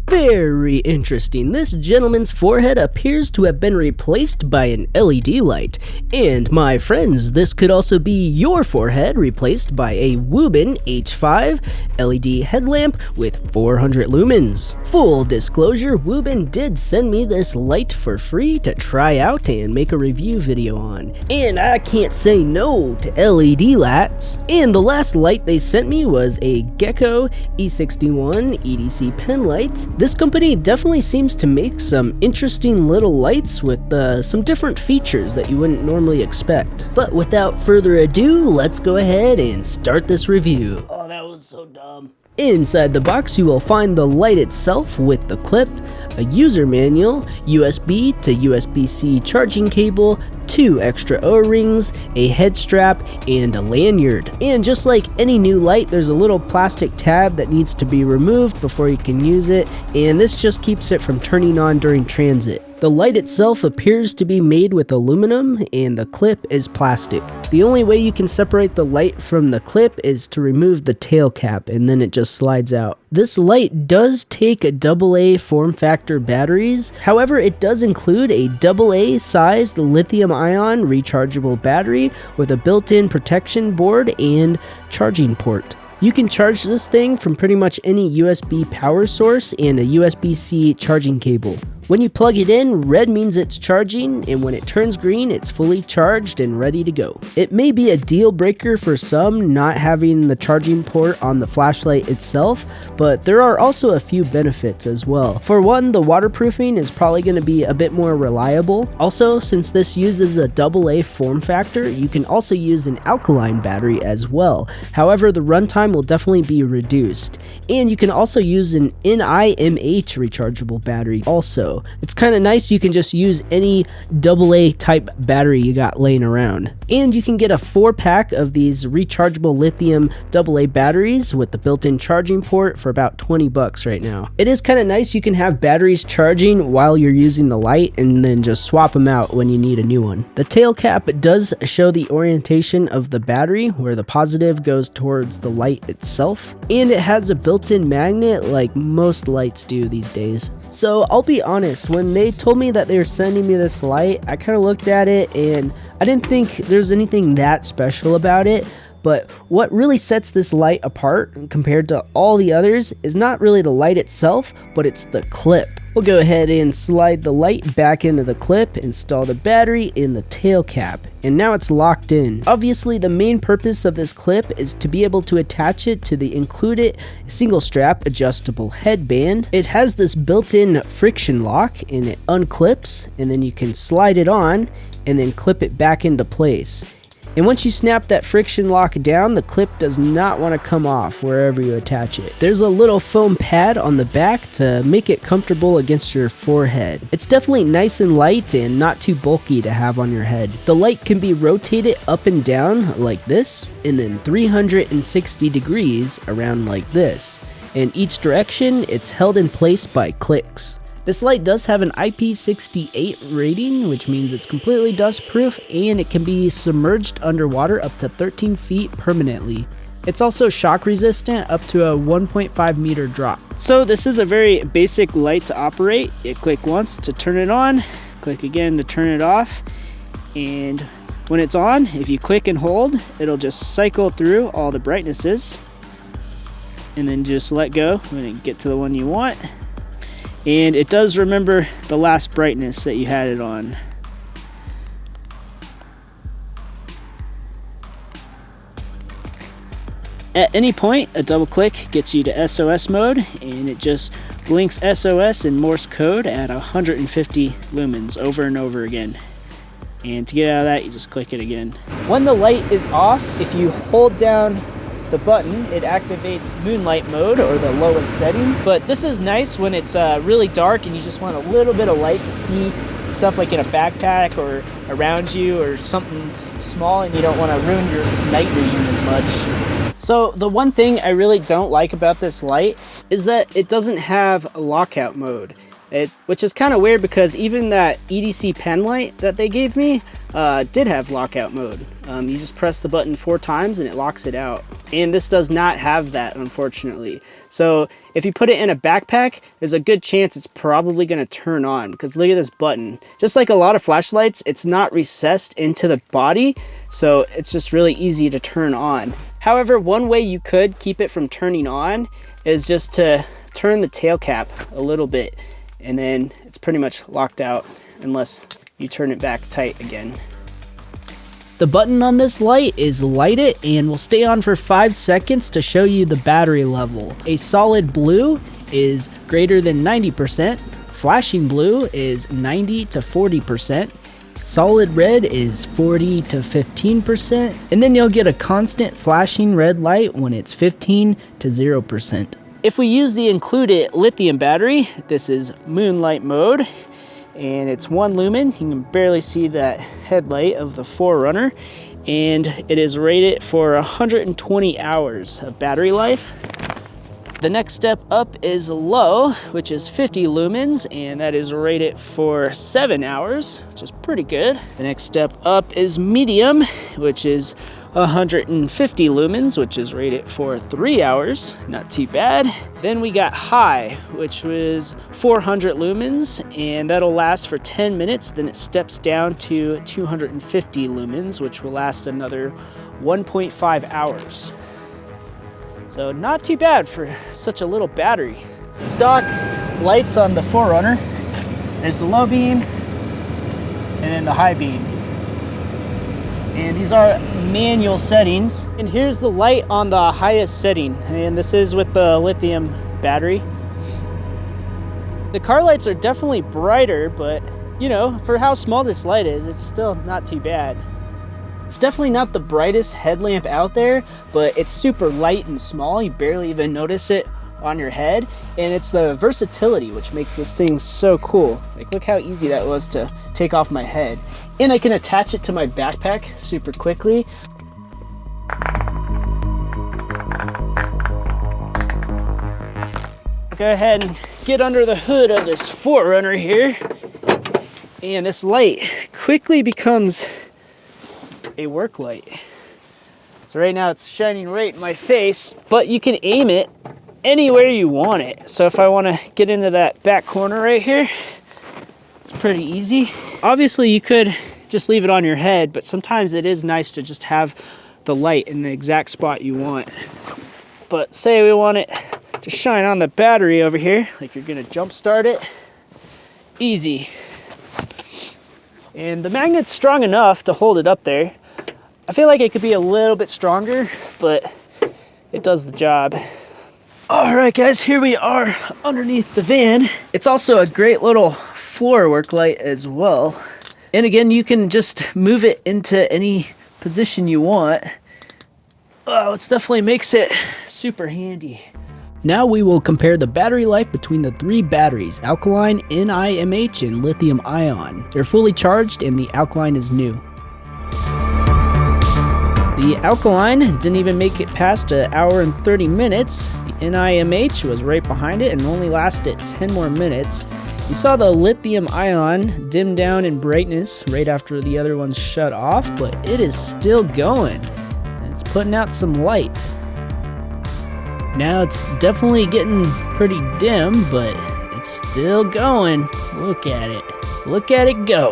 Very interesting. This gentleman's forehead appears to have been replaced by an LED light. And my friends, this could also be your forehead replaced by a Wuben H5 LED headlamp with 400 lumens. Full disclosure, Wuben did send me this light for free to try out and make a review video on. And I can't say no to LED lights. And the last light they sent me was a Gecko E61 EDC pen light. This company definitely seems to make some interesting little lights with some different features that you wouldn't normally expect. But without further ado, let's go ahead and start this review. Oh, that was so dumb. Inside the box, you will find the light itself with the clip, a user manual, USB to USB-C charging cable, 2 extra O-rings, a head strap, and a lanyard. And just like any new light, there's a little plastic tab that needs to be removed before you can use it, and this just keeps it from turning on during transit. The light itself appears to be made with aluminum, and the clip is plastic. The only way you can separate the light from the clip is to remove the tail cap, and then it just slides out. This light does take AA form factor batteries, however it does include a AA sized lithium-ion rechargeable battery with a built-in protection board and charging port. You can charge this thing from pretty much any USB power source and a USB-C charging cable. When you plug it in, red means it's charging, and when it turns green, it's fully charged and ready to go. It may be a deal breaker for some not having the charging port on the flashlight itself, but there are also a few benefits as well. For one, the waterproofing is probably going to be a bit more reliable. Also, since this uses a AA form factor, you can also use an alkaline battery as well. However, the runtime will definitely be reduced. And you can also use an NIMH rechargeable battery also. It's kind of nice, you can just use any AA type battery you got laying around. And you can get a 4-pack of these rechargeable lithium AA batteries with the built-in charging port for about 20 bucks right now. It is kind of nice, you can have batteries charging while you're using the light and then just swap them out when you need a new one. The tail cap does show the orientation of the battery, where the positive goes towards the light itself. And it has a built-in magnet like most lights do these days. So I'll be honest, when they told me that they were sending me this light, I kind of looked at it and I didn't think there's anything that special about it. But what really sets this light apart compared to all the others is not really the light itself, but it's the clip. We'll go ahead and slide the light back into the clip, install the battery in the tail cap, and now it's locked in. Obviously, the main purpose of this clip is to be able to attach it to the included single strap adjustable headband. It has this built-in friction lock, and it unclips, and then you can slide it on and then clip it back into place. And once you snap that friction lock down, the clip does not want to come off wherever you attach it. There's a little foam pad on the back to make it comfortable against your forehead. It's definitely nice and light and not too bulky to have on your head. The light can be rotated up and down like this, and then 360 degrees around like this. In each direction, it's held in place by clicks. This light does have an IP68 rating, which means it's completely dust proof, and it can be submerged underwater up to 13 feet permanently. It's also shock resistant up to a 1.5 meter drop. So this is a very basic light to operate. You click once to turn it on, click again to turn it off, and when it's on, if you click and hold, it'll just cycle through all the brightnesses, and then just let go when you get to the one you want. And it does remember the last brightness that you had it on. At any point, a double click gets you to SOS mode, and it just blinks SOS in Morse code at 150 lumens over and over again. And to get out of that, you just click it again. When the light is off, if you hold down the button, it activates moonlight mode, or the lowest setting. But this is nice when it's really dark and you just want a little bit of light to see stuff like in a backpack or around you or something small, and you don't want to ruin your night vision as much. So the one thing I really don't like about this light is that it doesn't have a lockout mode. which is kind of weird because even that EDC pen light that they gave me did have lockout mode. You just press the button 4 times and it locks it out. And this does not have that, unfortunately. So if you put it in a backpack, there's a good chance it's probably going to turn on, because look at this button. Just like a lot of flashlights, it's not recessed into the body, so it's just really easy to turn on. However, one way you could keep it from turning on is just to turn the tail cap a little bit, and then it's pretty much locked out unless you turn it back tight again. The button on this light is light it and will stay on for 5 seconds to show you the battery level. A solid blue is greater than 90%, flashing blue is 90 to 40%, solid red is 40 to 15%, and then you'll get a constant flashing red light when it's 15 to 0%. If we use the included lithium battery, this is moonlight mode, and it's 1 lumen. You can barely see that headlight of the 4Runner, and it is rated for 120 hours of battery life. The next step up is low, which is 50 lumens, and that is rated for 7 hours, which is pretty good. The next step up is medium, which is 150 lumens, which is rated for 3 hours, not too bad. Then we got high, which was 400 lumens, and that'll last for 10 minutes. Then it steps down to 250 lumens, which will last another 1.5 hours. So not too bad for such a little battery. Stock lights on the 4Runner. There's the low beam and then the high beam. And these are manual settings. And here's the light on the highest setting. And this is with the lithium battery. The car lights are definitely brighter, but you know, for how small this light is, it's still not too bad. It's definitely not the brightest headlamp out there, but it's super light and small. You barely even notice it on your head. And it's the versatility which makes this thing so cool. Like, look how easy that was to take off my head. And I can attach it to my backpack super quickly. Go ahead and get under the hood of this 4Runner here. And this light quickly becomes a work light. So right now it's shining right in my face, but you can aim it anywhere you want it. So if I want to get into that back corner right here, it's pretty easy. Obviously you could just leave it on your head, but sometimes it is nice to just have the light in the exact spot you want. But say we want it to shine on the battery over here, like you're gonna jump start it, easy. And the magnet's strong enough to hold it up there. I feel like it could be a little bit stronger, but it does the job. All right, guys, here we are underneath the van. It's also a great little floor work light as well. And again, you can just move it into any position you want. Oh, it definitely makes it super handy. Now we will compare the battery life between the 3 batteries, alkaline, NiMH, and lithium ion. They're fully charged and the alkaline is new. The alkaline didn't even make it past an hour and 30 minutes. The NiMH was right behind it and only lasted 10 more minutes. You saw the lithium ion dim down in brightness right after the other ones shut off, but it is still going. It's putting out some light. Now it's definitely getting pretty dim, but it's still going. Look at it. Look at it go.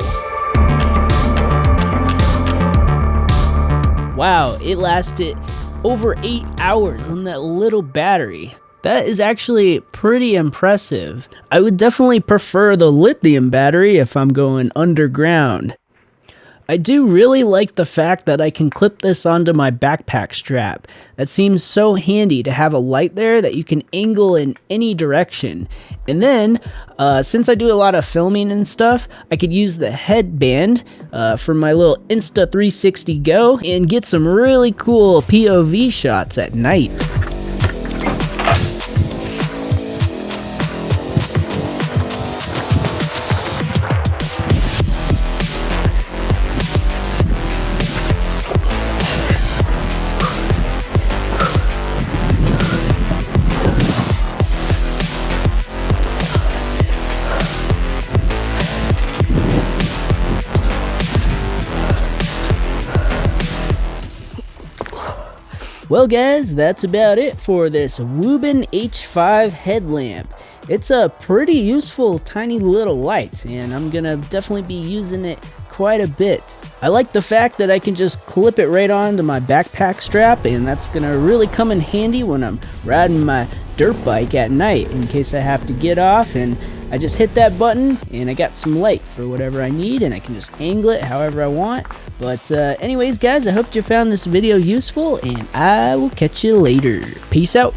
Wow, it lasted over 8 hours on that little battery. That is actually pretty impressive. I would definitely prefer the lithium battery if I'm going underground. I do really like the fact that I can clip this onto my backpack strap. That seems so handy to have a light there that you can angle in any direction. And then, since I do a lot of filming and stuff, I could use the headband for my little Insta360 Go and get some really cool POV shots at night. Well guys, that's about it for this Wuben H5 headlamp. It's a pretty useful tiny little light, and I'm gonna definitely be using it quite a bit. I like the fact that I can just clip it right onto my backpack strap, and that's gonna really come in handy when I'm riding my dirt bike at night in case I have to get off, and I just hit that button and I got some light for whatever I need, and I can just angle it however I want. But anyways guys, I hope you found this video useful, and I will catch you later. Peace out.